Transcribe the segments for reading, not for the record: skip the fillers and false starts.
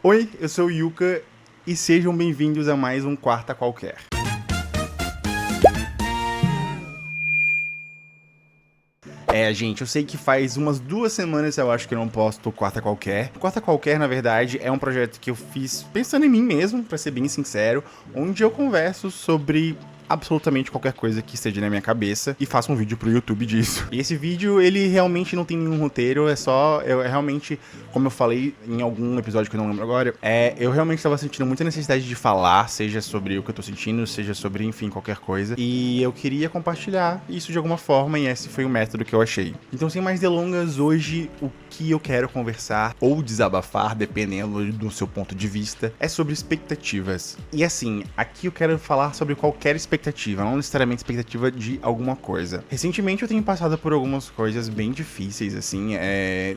Oi, eu sou o Yuka e sejam bem-vindos a mais um Quarta Qualquer. Gente, eu sei que faz umas 2 semanas eu acho que eu não posto Quarta Qualquer. Quarta Qualquer, na verdade, é um projeto que eu fiz pensando em mim mesmo, pra ser bem sincero, onde eu converso sobre absolutamente qualquer coisa que esteja na minha cabeça e faço um vídeo pro YouTube disso. E esse vídeo, ele realmente não tem nenhum roteiro, é realmente, como eu falei em algum episódio que eu não lembro agora, eu realmente estava sentindo muita necessidade de falar, seja sobre o que eu tô sentindo, seja sobre, enfim, qualquer coisa. E eu queria compartilhar isso de alguma forma e esse foi o método que eu achei. Então, sem mais delongas, hoje o que eu quero conversar ou desabafar, dependendo do seu ponto de vista, é sobre expectativas. E assim, aqui eu quero falar sobre qualquer expectativa, não necessariamente expectativa de alguma coisa. Recentemente eu tenho passado por algumas coisas bem difíceis, assim,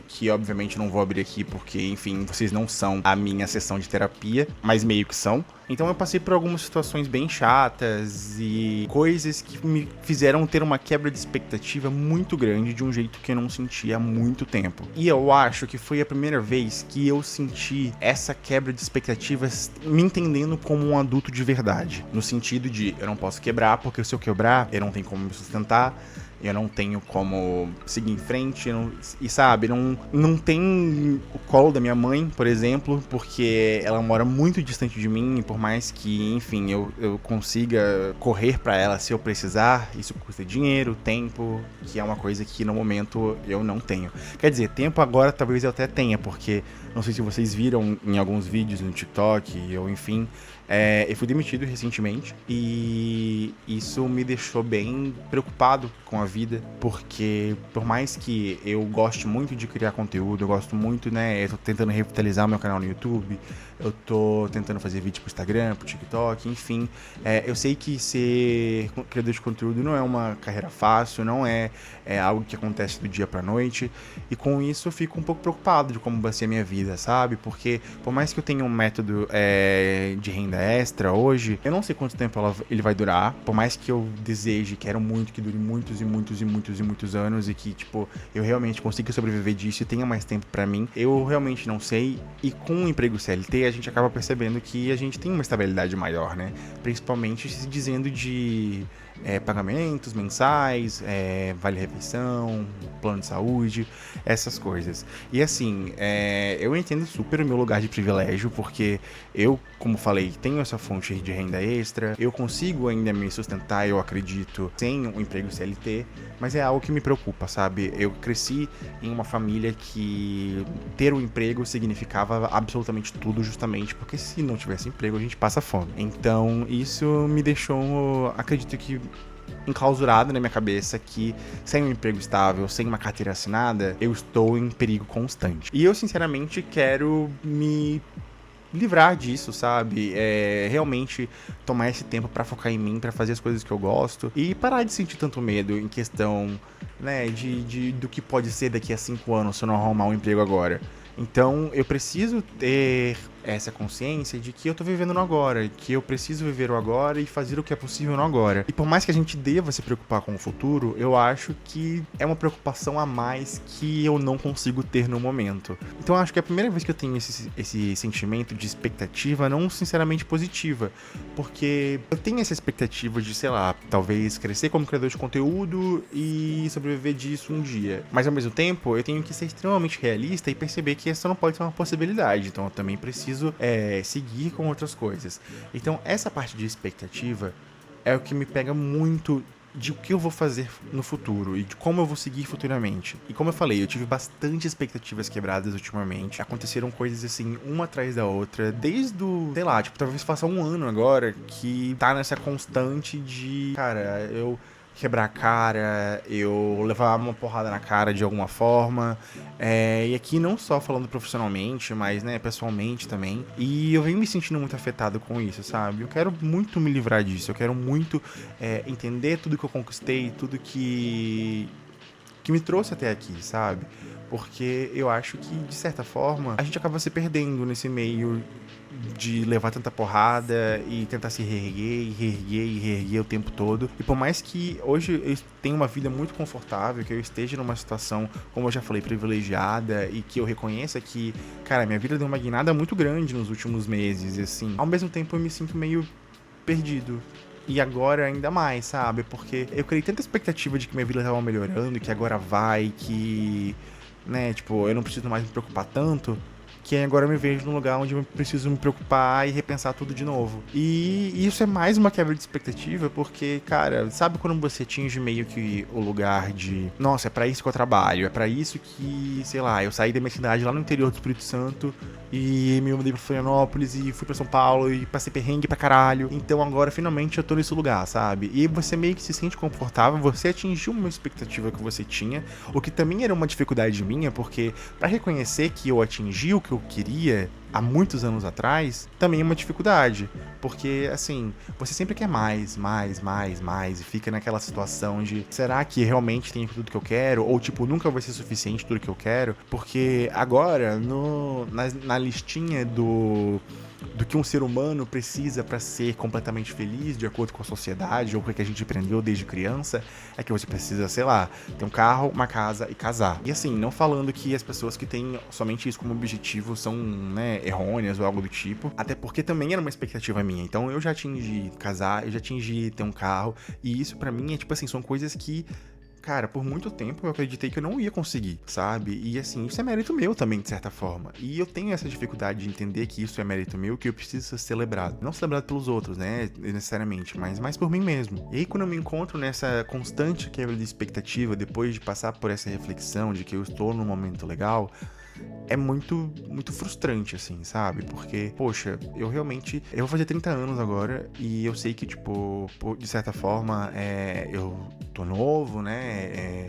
que obviamente eu não vou abrir aqui porque, enfim, vocês não são a minha sessão de terapia, mas meio que são. Então eu passei por algumas situações bem chatas e coisas que me fizeram ter uma quebra de expectativa muito grande de um jeito que eu não sentia há muito tempo. E eu acho que foi a primeira vez que eu senti essa quebra de expectativas me entendendo como um adulto de verdade. No sentido de, eu não posso quebrar, porque se eu quebrar, eu não tenho como me sustentar, eu não tenho como seguir em frente, não tem o colo da minha mãe, por exemplo, porque ela mora muito distante de mim, e por mais que, enfim, eu consiga correr pra ela se eu precisar, isso custa dinheiro, tempo, que é uma coisa que no momento eu não tenho. Quer dizer, tempo agora talvez eu até tenha, porque não sei se vocês viram em alguns vídeos no TikTok, ou enfim, eu fui demitido recentemente e isso me deixou bem preocupado com a vida, porque por mais que eu goste muito de criar conteúdo, eu gosto muito, eu tô tentando revitalizar o meu canal no YouTube, eu tô tentando fazer vídeo pro Instagram, pro TikTok, enfim, eu sei que ser criador de conteúdo não é uma carreira fácil, não é algo que acontece do dia pra noite, e com isso eu fico um pouco preocupado de como vai ser a minha vida, sabe? Porque por mais que eu tenha um método de renda extra hoje, eu não sei quanto tempo ele vai durar, por mais que eu deseje, quero muito que dure muitos e muitos e muitos e muitos anos e que, tipo, eu realmente consiga sobreviver disso e tenha mais tempo pra mim, eu realmente não sei. E com o emprego CLT, a gente acaba percebendo que a gente tem uma estabilidade maior, né? Principalmente se dizendo de pagamentos mensais, vale-refeição, plano de saúde, essas coisas. E assim, eu entendo super o meu lugar de privilégio, porque eu, como falei, tenho essa fonte de renda extra, eu consigo ainda me sustentar, eu acredito, sem um emprego CLT, mas é algo que me preocupa, sabe? Eu cresci em uma família que ter um emprego significava absolutamente tudo, justamente porque se não tivesse emprego a gente passa fome. Então isso me deixou, acredito que, enclausurado na minha cabeça que sem um emprego estável, sem uma carteira assinada, eu estou em perigo constante. E eu sinceramente quero me livrar disso, sabe? Realmente tomar esse tempo pra focar em mim, pra fazer as coisas que eu gosto e parar de sentir tanto medo em questão, do que pode ser daqui a 5 anos se eu não arrumar um emprego agora. Então, eu preciso ter essa consciência de que eu tô vivendo no agora, que eu preciso viver o agora e fazer o que é possível no agora. E por mais que a gente deva se preocupar com o futuro, eu acho que é uma preocupação a mais que eu não consigo ter no momento. Então, eu acho que é a primeira vez que eu tenho esse sentimento de expectativa não sinceramente positiva, porque eu tenho essa expectativa de, sei lá, talvez crescer como criador de conteúdo e sobreviver disso um dia. Mas ao mesmo tempo, eu tenho que ser extremamente realista e perceber que essa não pode ser uma possibilidade. Então eu também preciso seguir com outras coisas. Então essa parte de expectativa é o que me pega muito de o que eu vou fazer no futuro e de como eu vou seguir futuramente. E como eu falei, eu tive bastante expectativas quebradas ultimamente. Aconteceram coisas assim, uma atrás da outra, desde sei lá, tipo, talvez faça um ano agora que tá nessa constante de, cara, eu quebrar a cara, eu levar uma porrada na cara de alguma forma, e aqui não só falando profissionalmente, mas, pessoalmente também, e eu venho me sentindo muito afetado com isso, sabe? Eu quero muito me livrar disso, eu quero muito entender tudo que eu conquistei, tudo que me trouxe até aqui, sabe? Porque eu acho que, de certa forma, a gente acaba se perdendo nesse meio de levar tanta porrada e tentar se reerguer, e reerguer, e reerguer o tempo todo. E por mais que hoje eu tenha uma vida muito confortável, que eu esteja numa situação, como eu já falei, privilegiada, e que eu reconheça que, cara, minha vida deu uma guinada muito grande nos últimos meses, e assim, ao mesmo tempo eu me sinto meio perdido. E agora ainda mais, sabe? Porque eu criei tanta expectativa de que minha vida tava melhorando, que agora vai, que, né, tipo, eu não preciso mais me preocupar tanto, que agora eu me vejo num lugar onde eu preciso me preocupar e repensar tudo de novo. E isso é mais uma quebra de expectativa, porque, cara, sabe quando você atinge meio que o lugar de, nossa, é pra isso que eu trabalho, é pra isso que, sei lá, eu saí da minha cidade lá no interior do Espírito Santo e me mudei pra Florianópolis e fui pra São Paulo e passei perrengue pra caralho. Então agora finalmente eu tô nesse lugar, sabe? E você meio que se sente confortável, você atingiu uma expectativa que você tinha, o que também era uma dificuldade minha, porque pra reconhecer que eu atingi o que eu queria há muitos anos atrás, também é uma dificuldade. Porque, assim, você sempre quer mais, e fica naquela situação de, será que realmente tem tudo que eu quero? Ou, tipo, nunca vai ser suficiente tudo que eu quero? Porque agora, na listinha do que um ser humano precisa para ser completamente feliz, de acordo com a sociedade, ou com o que a gente aprendeu desde criança, é que você precisa, sei lá, ter um carro, uma casa e casar. E assim, não falando que as pessoas que têm somente isso como objetivo são, né, errôneas ou algo do tipo, até porque também era uma expectativa minha. Então eu já atingi casar, eu já atingi ter um carro, e isso pra mim é tipo assim, são coisas que, cara, por muito tempo eu acreditei que eu não ia conseguir, sabe? E assim, isso é mérito meu também, de certa forma. E eu tenho essa dificuldade de entender que isso é mérito meu, que eu preciso ser celebrado. Não celebrado pelos outros, né? Necessariamente, mas por mim mesmo. E aí, quando eu me encontro nessa constante quebra de expectativa, depois de passar por essa reflexão de que eu estou num momento legal, é muito, muito frustrante, assim, sabe? Porque, poxa, eu realmente. Eu vou fazer 30 anos agora e eu sei que, tipo, de certa forma, eu tô novo, né?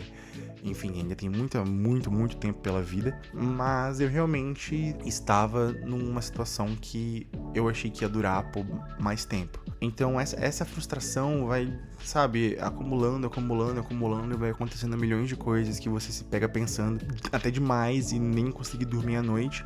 Enfim, ainda tem muito tempo pela vida, mas eu realmente estava numa situação que eu achei que ia durar por mais tempo. Então essa frustração vai, sabe, acumulando, e vai acontecendo milhões de coisas que você se pega pensando até demais e nem conseguir dormir à noite.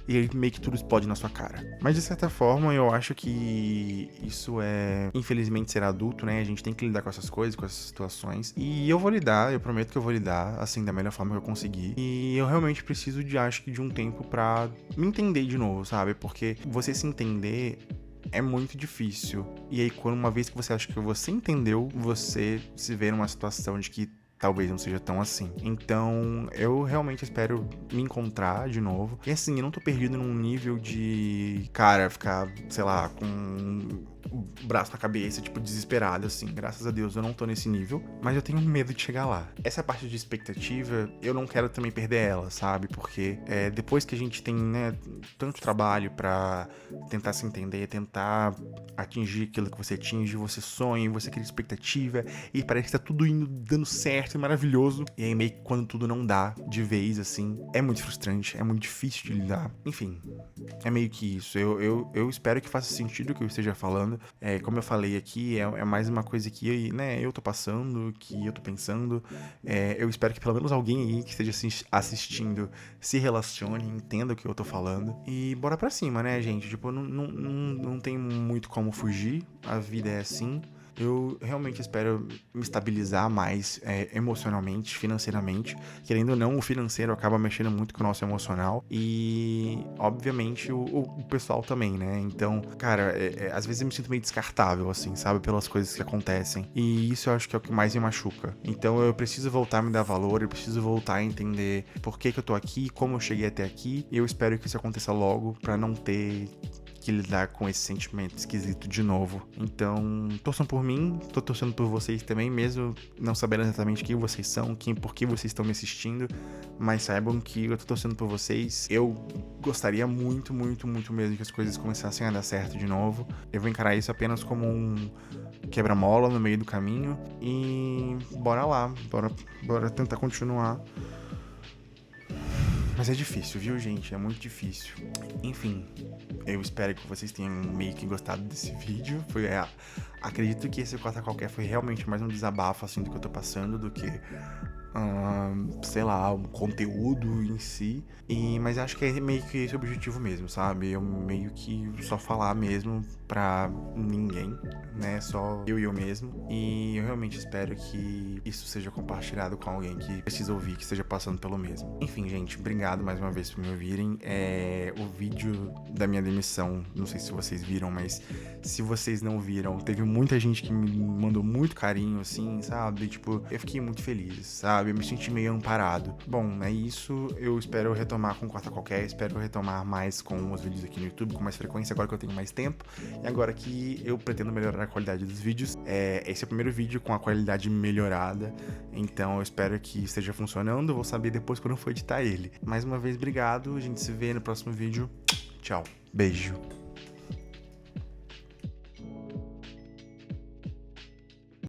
E aí meio que tudo explode na sua cara. Mas de certa forma, eu acho que isso é, infelizmente, ser adulto, né? A gente tem que lidar com essas coisas, com essas situações. E eu vou lidar, eu prometo que eu vou lidar, assim, da melhor forma que eu conseguir. E eu realmente preciso acho que de um tempo pra me entender de novo, sabe? Porque você se entender é muito difícil. E aí, uma vez que você acha que você entendeu, você se vê numa situação de que talvez não seja tão assim. Então, eu realmente espero me encontrar de novo. E assim, eu não tô perdido num nível de, cara, ficar, sei lá, com o braço na cabeça, tipo, desesperado, assim. Graças a Deus eu não tô nesse nível, mas eu tenho medo de chegar lá. Essa parte de expectativa, eu não quero também perder ela, sabe? Porque depois que a gente tem, né, tanto trabalho pra tentar se entender, tentar atingir aquilo que você atinge, você sonha, você cria expectativa, e parece que tá tudo indo, dando certo e maravilhoso. E aí meio que quando tudo não dá de vez, assim, é muito frustrante, é muito difícil de lidar. Enfim, é meio que isso. Eu espero que faça sentido o que eu esteja falando. Como eu falei aqui, é mais uma coisa que, né, eu tô passando, que eu tô pensando. Eu espero que pelo menos alguém aí que esteja assistindo se relacione, entenda o que eu tô falando. E bora pra cima, né, gente? Tipo, não tem muito como fugir. A vida é assim. Eu realmente espero me estabilizar mais emocionalmente, financeiramente. Querendo ou não, o financeiro acaba mexendo muito com o nosso emocional. E, obviamente, o pessoal também, né? Então, cara, às vezes eu me sinto meio descartável, assim, sabe? Pelas coisas que acontecem. E isso eu acho que é o que mais me machuca. Então, eu preciso voltar a me dar valor, eu preciso voltar a entender por que eu tô aqui, como eu cheguei até aqui. E eu espero que isso aconteça logo, pra não ter que lidar com esse sentimento esquisito de novo. Então, torçam por mim, tô torcendo por vocês também, mesmo não sabendo exatamente quem vocês são, por que vocês estão me assistindo, mas saibam que eu tô torcendo por vocês. Eu gostaria muito mesmo que as coisas começassem a dar certo de novo. Eu vou encarar isso apenas como um quebra-mola no meio do caminho e bora lá, bora tentar continuar. Mas é difícil, viu, gente? É muito difícil. Enfim, eu espero que vocês tenham meio que gostado desse vídeo. Acredito que esse Quarta Qualquer foi realmente mais um desabafo, assim, do que eu tô passando, do que sei lá, um conteúdo em si. Mas acho que é meio que esse o objetivo mesmo, sabe? Eu meio que só falar mesmo pra ninguém, né? Só eu e eu mesmo. E eu realmente espero que isso seja compartilhado com alguém que precisa ouvir, que esteja passando pelo mesmo. Enfim, gente, obrigado mais uma vez por me ouvirem. O vídeo da minha demissão, não sei se vocês viram, mas se vocês não viram, teve muita gente que me mandou muito carinho, assim, sabe? Tipo, eu fiquei muito feliz, sabe? Eu me senti meio amparado. Bom, é isso. Eu espero retomar com Quarta Qualquer, espero retomar mais com os vídeos aqui no YouTube, com mais frequência, agora que eu tenho mais tempo. E agora que eu pretendo melhorar a qualidade dos vídeos. Esse é o primeiro vídeo com a qualidade melhorada, então eu espero que esteja funcionando. Eu vou saber depois quando eu for editar ele. Mais uma vez, obrigado. A gente se vê no próximo vídeo. Tchau. Beijo.